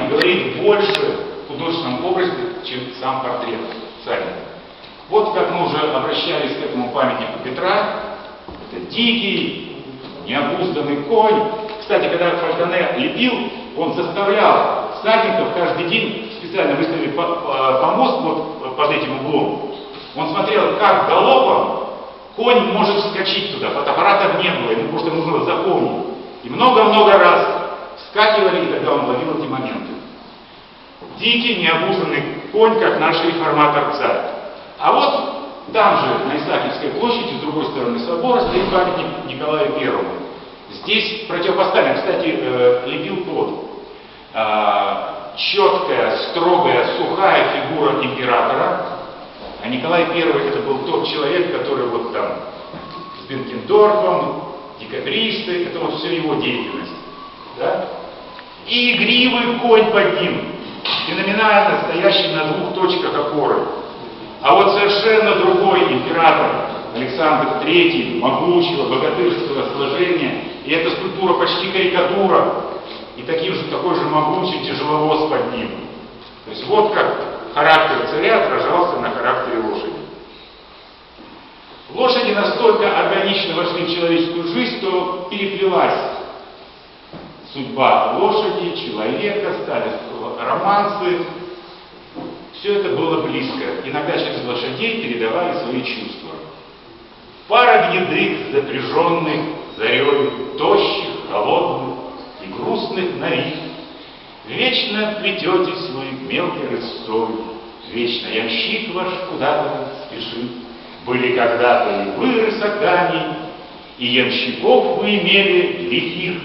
всадник говорит больше в художественном образе, чем сам портрет всадника. Вот как мы уже обращались к этому памятнику Петра. Это дикий, необузданный конь. Кстати, когда Фальконе лепил, он заставлял всадников каждый день, специально выставили помост вот под этим углом. Он смотрел, как галопом конь может вскочить туда. Фотоаппаратов не было, ему просто нужно запомнить. И много-много раз вскакивали, и тогда он ловил эти моменты. Дикий, необузданный конь, как наш реформатор-царь. А вот там же, на Исаакиевской площади, с другой стороны собора, стоит памятник Николаю Первому. Здесь противопоставлен, кстати, лепил тот. Четкая, строгая, сухая фигура императора. А Николай I это был тот человек, который вот там с Бенкендорфом, декабристы, это вот все его деятельность. Да? И игривый конь под ним, феноменально стоящий на двух точках опоры. А вот совершенно другой император, Александр III, могучего, богатырского сложения, и эта скульптура почти карикатура, и такой же могучий тяжеловоз под ним. То есть вот как характер царя отражался на характере лошади. Лошади настолько органично вошли в человеческую жизнь, что переплелась судьба лошади, человека, стали романсы. Все это было близко. Иногда через лошадей передавали свои чувства. Пара гнедых, запряженных зарею, тощих, холодных и грустных на вид, вечно плетете свой мелкий рысцой, вечно ямщик ваш куда-то спешит. Были когда-то и вы рысаками, и ямщиков вы имели лихих.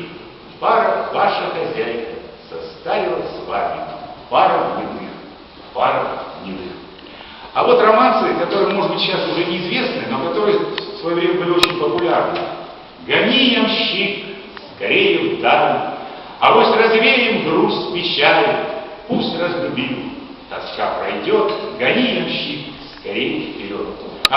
Пара ваша хозяйка состарилась с вами, пара гнедых, пара гнедых. А вот романсы, которые, может быть, сейчас уже неизвестны, но которые в свое время были очень популярны. Гони, ямщик, скорее вдаль, авось развеем груз печали, пусть разлюбим, тоска пройдет, гони, ямщик, скорее вперед.